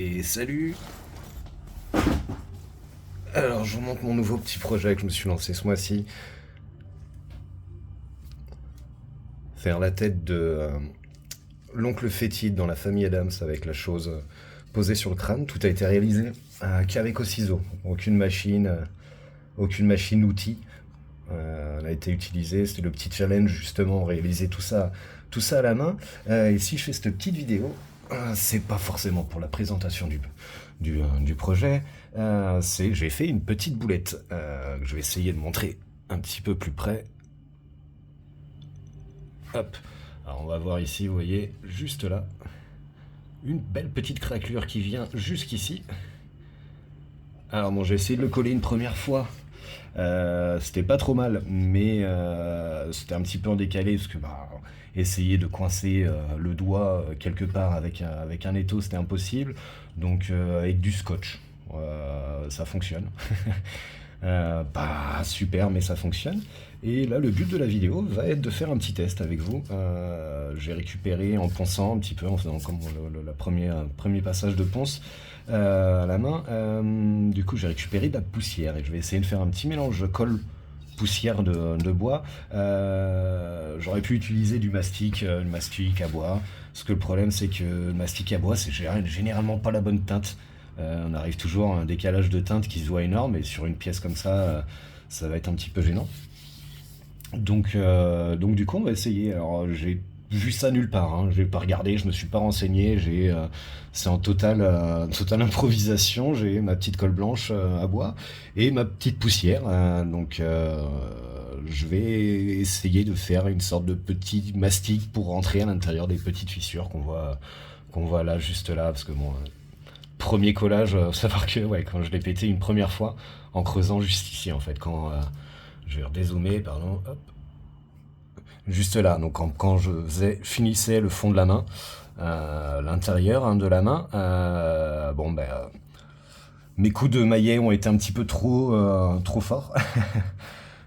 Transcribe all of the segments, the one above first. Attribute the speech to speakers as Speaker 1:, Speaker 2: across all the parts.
Speaker 1: Et salut. Alors je vous montre mon nouveau petit projet que je me suis lancé ce mois-ci. Faire la tête de l'oncle fétide dans la famille Adams avec la chose posée sur le crâne. Tout a été réalisé qu'avec au ciseau. Aucune machine outil n'a été utilisée. C'était le petit challenge justement, réaliser tout ça à la main. Et si je fais cette petite vidéo, c'est pas forcément pour la présentation du projet. J'ai fait une petite boulette que je vais essayer de montrer un petit peu plus près. Hop. Alors on va voir ici, vous voyez, juste là, une belle petite craquelure qui vient jusqu'ici. Alors bon, j'ai essayé de le coller une première fois. C'était pas trop mal, mais c'était un petit peu en décalé parce que essayer de coincer le doigt quelque part avec un étau, c'était impossible. Donc avec du scotch, ça fonctionne. Pas super, mais ça fonctionne. Et là, le but de la vidéo va être de faire un petit test avec vous. J'ai récupéré en ponçant un petit peu, en faisant comme premier passage de ponce à la main. Du coup, j'ai récupéré de la poussière et je vais essayer de faire un petit mélange de colle poussière de bois. J'aurais pu utiliser du mastic à bois. Parce que le problème, c'est que le mastic à bois, c'est généralement pas la bonne teinte. On arrive toujours à un décalage de teinte qui se voit énorme, et sur une pièce comme ça va être un petit peu gênant. Donc du coup, on va essayer. Alors, j'ai vu ça nulle part, hein. J'ai pas regardé, je me suis pas renseigné. C'est en totale improvisation. J'ai ma petite colle blanche à bois et ma petite poussière. Je vais essayer de faire une sorte de petit mastic pour rentrer à l'intérieur des petites fissures qu'on voit là, juste là, parce que bon. Premier collage, savoir que ouais, quand je l'ai pété une première fois, en creusant juste ici en fait, quand je vais redézoomer, pardon, hop, juste là, donc quand je finissais le fond de la main, l'intérieur de la main, mes coups de maillet ont été un petit peu trop forts,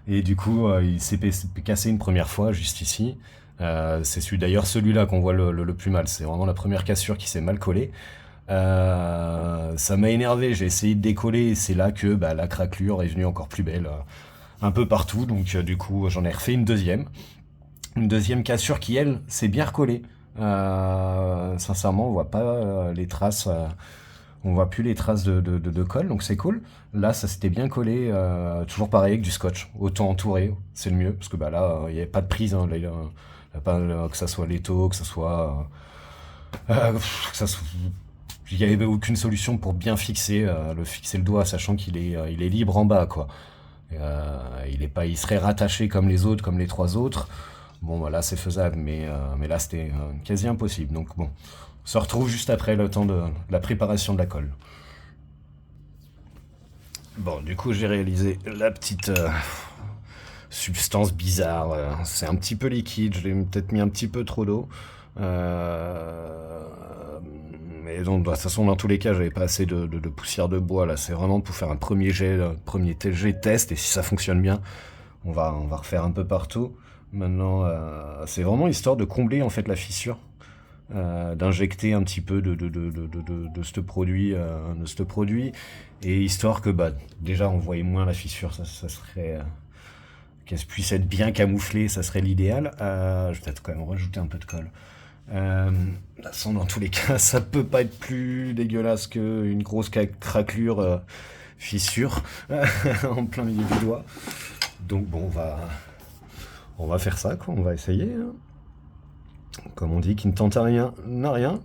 Speaker 1: et du coup il s'est cassé une première fois juste ici. C'est d'ailleurs celui-là qu'on voit le plus mal, c'est vraiment la première cassure qui s'est mal collée. Ça m'a énervé, j'ai essayé de décoller et c'est là que la craquelure est venue encore plus belle, un peu partout. Donc du coup j'en ai refait une deuxième cassure qui elle s'est bien recollée. Sincèrement on voit pas les traces, on voit plus les traces de colle, donc c'est cool. Là ça s'était bien collé, toujours pareil avec du scotch, autant entouré, c'est le mieux parce que là il n'y avait pas de prise, hein, là, il y a pas, que ça soit l'étau, que ça soit il n'y avait aucune solution pour bien fixer le doigt, sachant il est libre en bas, quoi. Il serait rattaché comme les autres, comme les trois autres. Bon, voilà, c'est faisable, mais là, c'était quasi impossible. Donc bon, on se retrouve juste après le temps de la préparation de la colle. Bon, du coup, j'ai réalisé la petite substance bizarre. C'est un petit peu liquide, je l'ai peut-être mis un petit peu trop d'eau. Mais donc, de toute façon, dans tous les cas, j'avais pas assez de poussière de bois. Là, c'est vraiment pour faire un premier jet test. Et si ça fonctionne bien, on va refaire un peu partout. Maintenant, c'est vraiment histoire de combler en fait la fissure, d'injecter un petit peu de ce produit, et histoire que déjà on voyait moins la fissure. Ça serait qu'elle puisse être bien camouflée, ça serait l'idéal. Je vais peut-être quand même rajouter un peu de colle. De toute façon, dans tous les cas, ça peut pas être plus dégueulasse qu'une grosse craquelure, fissure en plein milieu du doigt. Donc bon, on va faire ça, quoi. On va essayer, hein. Comme on dit, qui ne tente à rien n'a rien.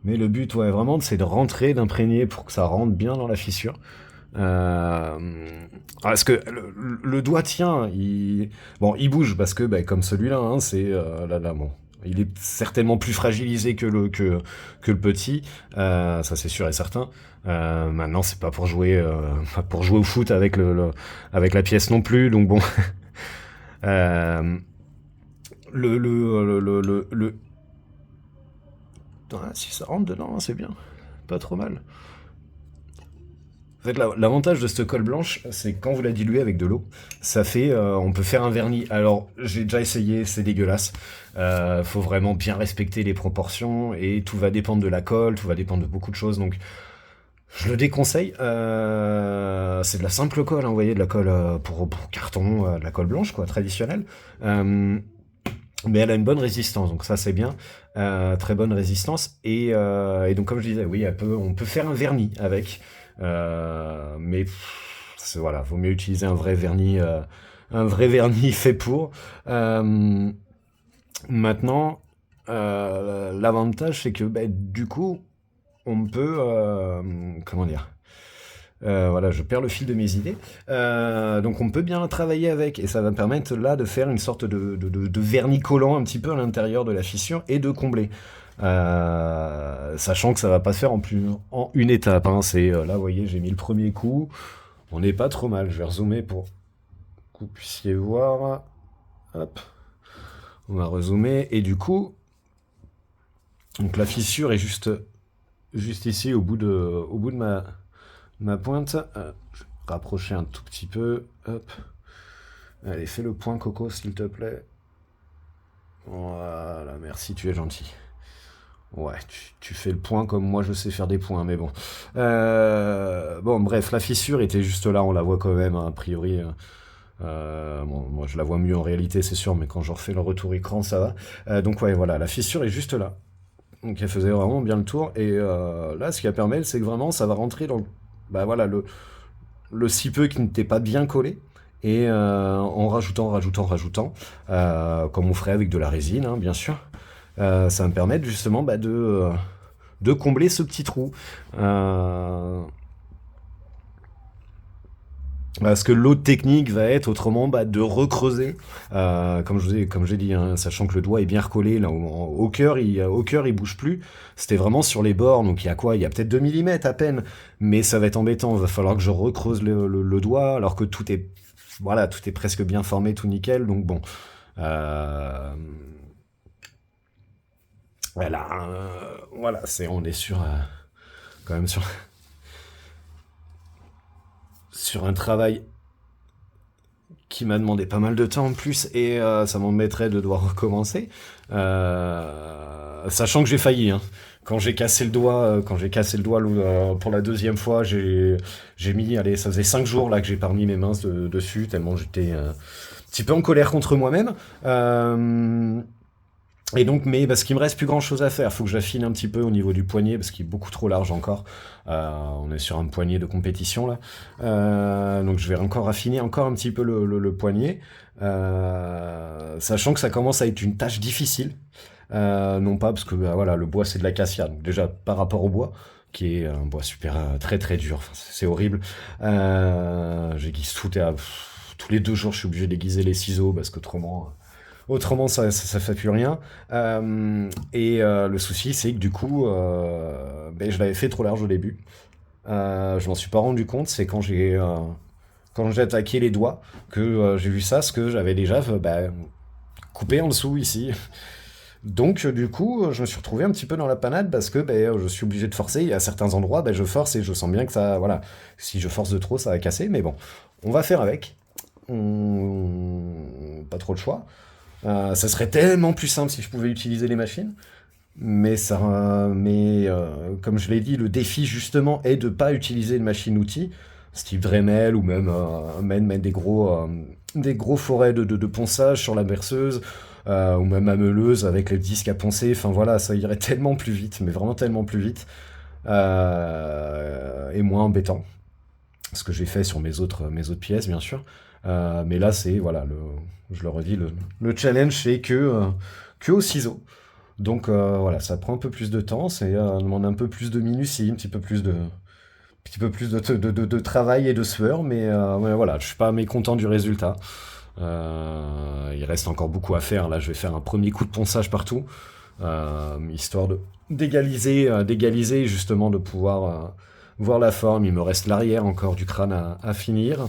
Speaker 1: Mais le but, ouais, vraiment, c'est de rentrer, d'imprégner pour que ça rentre bien dans la fissure. Parce que le doigt tient, il bouge parce que comme celui-là, hein, c'est là, bon, il est certainement plus fragilisé que le petit, ça c'est sûr et certain. Maintenant, c'est pas pour jouer au foot avec avec la pièce non plus, donc bon. euh, le Ouais, si ça rentre dedans, c'est bien, pas trop mal. En fait, l'avantage de cette colle blanche, c'est que quand vous la diluez avec de l'eau, ça fait, on peut faire un vernis. Alors, j'ai déjà essayé, c'est dégueulasse. Faut vraiment bien respecter les proportions et tout va dépendre de la colle, tout va dépendre de beaucoup de choses. Donc, je le déconseille. C'est de la simple colle, hein, vous voyez, de la colle pour carton, de la colle blanche, quoi, traditionnelle. Euh, mais elle a une bonne résistance, donc ça c'est bien. Très bonne résistance. Et donc comme je disais, oui, on peut faire un vernis avec. Mais voilà, vaut mieux utiliser un vrai vernis fait pour. Euh, Maintenant, l'avantage c'est que bah, du coup, on peut, comment dire, voilà, je perds le fil de mes idées. Donc on peut bien travailler avec, et ça va me permettre là de faire une sorte de vernis collant un petit peu à l'intérieur de la fissure et de combler. Sachant que ça va pas se faire en une étape. Hein. Là, vous voyez, j'ai mis le premier coup. On n'est pas trop mal. Je vais rezoomer pour que vous puissiez voir. Hop, on va rezoomer. Et du coup, donc la fissure est juste ici au bout de ma pointe. Je vais rapprocher un tout petit peu. Hop. Allez, fais le point, Coco, s'il te plaît. Voilà, merci, tu es gentil. Ouais, tu fais le point comme moi je sais faire des points, mais bon. Bon, bref, la fissure était juste là, on la voit quand même, hein, a priori. Bon, moi je la vois mieux en réalité, c'est sûr, mais quand je refais le retour écran, ça va. Donc ouais, voilà, la fissure est juste là. Donc elle faisait vraiment bien le tour. Et là, ce qui a permis, c'est que vraiment, ça va rentrer dans bah voilà, le si peu qui n'était pas bien collé. Et en rajoutant, comme on ferait avec de la résine, hein, bien sûr, ça va me permettre justement bah, de combler ce petit trou. Parce que l'autre technique va être autrement bah, de recreuser, comme j'ai dit, hein, sachant que le doigt est bien recollé, là, au cœur il bouge plus. C'était vraiment sur les bords, donc il y a quoi? Il y a peut-être 2 millimètres à peine, mais ça va être embêtant. Il va falloir que je recreuse le doigt, alors que voilà, tout est presque bien formé, tout nickel. Donc bon, euh, voilà, on est quand même sur un travail qui m'a demandé pas mal de temps en plus et ça m'embêterait de devoir recommencer. Sachant que j'ai failli. Hein. Quand j'ai cassé le doigt pour la deuxième fois, j'ai mis, allez, ça faisait 5 jours là que j'ai pas remis mes mains dessus tellement j'étais un petit peu en colère contre moi-même. Et donc, mais parce qu'il me reste plus grand chose à faire, faut que j'affine un petit peu au niveau du poignet parce qu'il est beaucoup trop large encore. On est sur un poignet de compétition là, donc je vais encore affiner encore un petit peu le poignet, sachant que ça commence à être une tâche difficile. Non pas parce que bah, voilà, le bois c'est de l'acacia, donc déjà par rapport au bois qui est un bois super très très dur, enfin, c'est horrible. J'aiguise tous les 2 jours, je suis obligé d'aiguiser les ciseaux parce qu'autrement. Autrement, ça fait plus rien. Le souci, c'est que du coup, ben, je l'avais fait trop large au début. Je m'en suis pas rendu compte. C'est quand j'ai attaqué les doigts que j'ai vu ça, ce que j'avais déjà bah, coupé en dessous ici. Donc du coup, je me suis retrouvé un petit peu dans la panade parce que ben, je suis obligé de forcer. Et à certains endroits, ben, je force et je sens bien que ça, voilà, si je force de trop, ça va casser. Mais bon, on va faire avec. Pas trop de choix. Ça serait tellement plus simple si je pouvais utiliser les machines. Comme je l'ai dit, le défi justement est de ne pas utiliser une machine-outil, style Dremel ou même des gros forêts de ponçage sur la berceuse, ou même ma meuleuse avec les disques à poncer. Enfin voilà, ça irait tellement plus vite, mais vraiment tellement plus vite, et moins embêtant. Ce que j'ai fait sur mes autres pièces, bien sûr. Mais là, voilà, je le redis, le challenge, c'est que au ciseau. Donc voilà, ça prend un peu plus de temps, demande un peu plus de minutie, petit peu plus de travail et de sueur, mais voilà, je suis pas mécontent du résultat. Il reste encore beaucoup à faire. Là, je vais faire un premier coup de ponçage partout, histoire d'égaliser justement, de pouvoir voir la forme. Il me reste l'arrière encore du crâne à finir.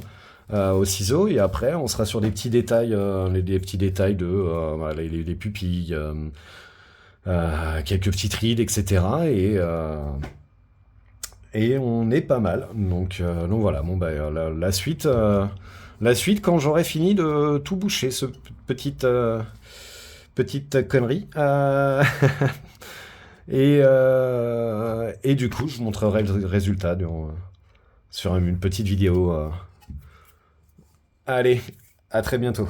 Speaker 1: Au ciseau, et après on sera sur des petits détails, des petits détails voilà, les pupilles, quelques petites rides, etc. et on est pas mal. Donc voilà, bon, bah, la suite quand j'aurai fini de tout boucher, petite, petite connerie. Et du coup, je vous montrerai le résultat sur une petite vidéo. Allez, à très bientôt.